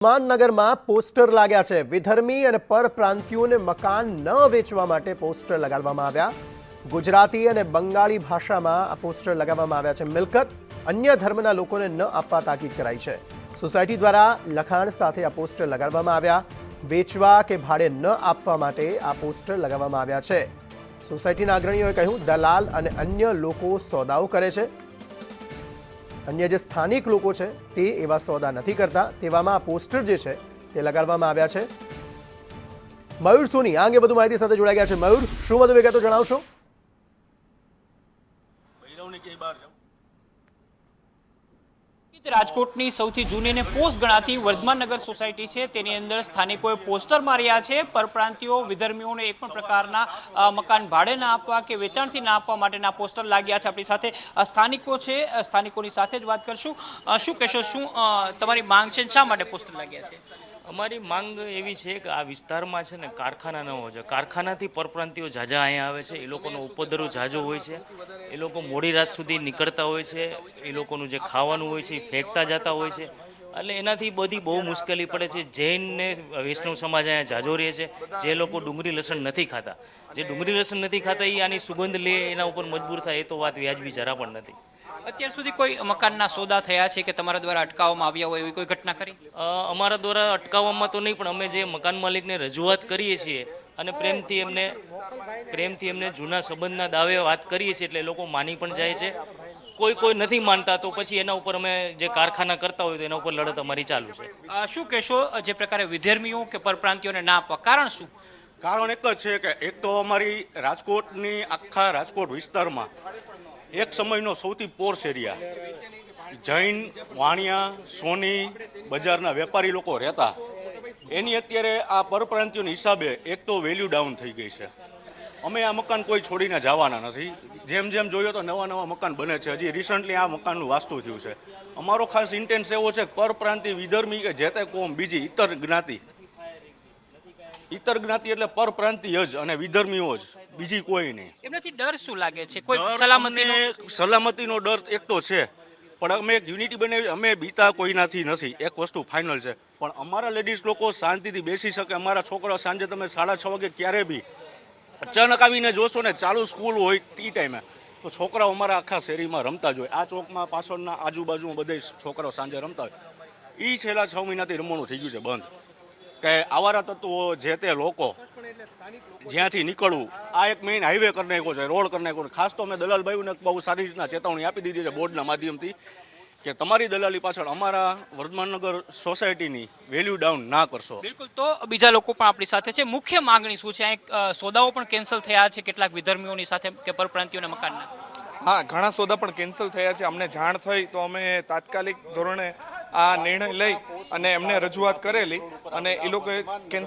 માનનગરમાં poster લાગ્યા છે। વિધર્મી અને પરપ્રાંતિયોને મકાન ન વેચવા માટે પોસ્ટર લગાડવામાં આવ્યા। ગુજરાતી અને બંગાળી ભાષામાં આ પોસ્ટર લગાવવામાં આવ્યા છે। મિલકત અન્ય ધર્મના લોકોને ન આપવા તાકીદ કરાઈ છે। સોસાયટી દ્વારા લખાણ સાથે આ પોસ્ટર લગાડવામાં આવ્યા। વેચવા કે ભાડે ન આપવા માટે આ પોસ્ટર લગાવવામાં આવ્યા છે। સોસાયટીના અગ્રણીઓએ કહ્યું, દલાલ અને અન્ય લોકો સોદાઓ કરે છે। अन्य जे स्थानिक लोको छे ते एवा सौदा नहीं करता, तेवामां आ पोस्टर जे छे ते लगाडवामां आव्या छे। मयूर सोनी आ अंगे बधु माहिती साथे जोड़ाई गया छे। मयूर, शुं बधु विगतो जणावशो? રાજકોટની સૌથી જૂની અને પોસ્ટ ગણાતી વર્ધમાન નગર સોસાયટી છે, તેની અંદર સ્થાનિકોએ પોસ્ટર માર્યા છે। પરપ્રાંતિયો વિધર્મીઓને એક પણ પ્રકારના મકાન ભાડે ના આપવા કે વેચાણથી ના આપવા માટેના પોસ્ટર લાગ્યા છે। આપણી સાથે સ્થાનિકો છે, સ્થાનિકોની સાથે જ વાત કરશું। શું કહેશો, શું તમારી માંગ છે, શા માટે પોસ્ટર લાગ્યા છે? અમાरी मांग एवी है कि आ विस्तार में कारखाना न हो। कारखाना थी परप्रांतियों झाजा अहीं आवे छे। ए लोकोनो उपद्रव झाजो होय छे। ए लोको मोडी रात सुधी निकळता होय छे। ए लोकोनुं जे खावानुं होय छे ए फेंकता जता होय छे। એટલે એનાથી બધી બહુ મુશ્કેલી પડે છે। જૈન ને વૈષ્ણવ સમાજ અહીંયા જાજો રહે છે, જે લોકો ડુંગળી લસણ નથી ખાતા। જે ડુંગળી લસણ નથી ખાતા એ આની સુગંધ લે એના ઉપર મજબૂર થાય, એ તો વાત વ્યાજબી જરા પણ નથી। અત્યાર સુધી કોઈ મકાનના સોદા થયા છે કે તમારા દ્વારા અટકાવવામાં આવ્યા હોય એવી કોઈ ઘટના ખરી? અમારા દ્વારા અટકાવવામાં તો નહીં, પણ અમે જે મકાન માલિકને રજૂઆત કરીએ છીએ અને પ્રેમથી એમને જૂના સંબંધના દાવે વાત કરીએ છીએ, એટલે લોકો માની પણ જાય છે। કોઈ નથી માનતા તો પછી એના ઉપર અમે જે કારખાના કરતા હોય તો એના ઉપર લડત અમારી ચાલુ છે। શું કહેશો, જે પ્રકારે વિધર્મીઓ કે પરપ્રાંતિયોને ના આપવા કારણ શું? કારણ એક જ છે કે એક તો અમારી રાજકોટની આખા રાજકોટ વિસ્તારમાં એક સમયનો સૌથી પોર્સ એરિયા જૈન, વાણિયા, સોની બજારના વેપારી લોકો રહેતા, એની અત્યારે આ પરપ્રાંતિયોના હિસાબે એક તો વેલ્યુ ડાઉન થઈ ગઈ છે। અમે આ મકાન કોઈ છોડીને જવાના નથી। જેમ જેમ જોયો તો નવા મકાન બને છે। હજી રિસન્ટલી આ મકાનનું વાસ્તુ થયું છે। અમારો ખાસ ઇન્ટેન્સ એવો છે કે પરપ્રાંતિ, વિધર્મી કે જે તે કોમ, બીજી ઇતર જ્ઞાતિ એટલે પરપ્રાંતિય જ અને વિધર્મીઓ જ, બીજી કોઈ નહીં। એમનાથી ડર શું લાગે છે? કોઈ સલામતીનો ડર એક તો છે, પણ અમે એક યુનિટી બનાવી, અમે બીતા કોઈનાથી નથી। એક વસ્તુ ફાઇનલ છે, પણ અમારા લેડીઝ લોકો શાંતિથી બેસી શકે। અમારા છોકરાઓ સાંજે તમે 6:30 વાગે ક્યારે બી અચાનક આવીને જોશો ને, ચાલુ સ્કૂલ હોય એ ટાઈમે, તો છોકરાઓ અમારા આખા શેરીમાં રમતા જ હોય। આ ચોકમાં પાછળના આજુબાજુમાં બધા છોકરાઓ સાંજે રમતા હોય। એ છેલ્લા 6 મહિનાથી રમવાનું થઈ ગયું છે બંધ, કે આવારા તત્વો જે તે લોકો જ્યાંથી નીકળવું, આ એક મેઇન હાઈવે કરી નાખ્યો છે, રોડ કરી નાખ્યો છે। ખાસ તો અમે દલાલભાઈઓને બહુ સારી રીતના ચેતવણી આપી દીધી છે બોર્ડના માધ્યમથી, કે તમારી દલાલી પાછળ અમારા વર્ધમાનનગર સોસાયટીની વેલ્યુ ડાઉન ના કરશો। બિલકુલ, તો બીજા લોકો પણ આપણી સાથે છે। મુખ્ય માંગણી શું છે? સોદાઓ પણ કેન્સલ થયા છે કેટલાક વિધર્મીઓની સાથે કે પરપ્રાંતિયોના મકાનના? હા, ઘણા સોદા પણ કેન્સલ થયા છે। અમને જાણ થઈ તો અમે તાત્કાલિક ધોરણે આ નિર્ણય લઈ અને એમને રજૂઆત કરેલી અને એ લોકોએ કેન્સલ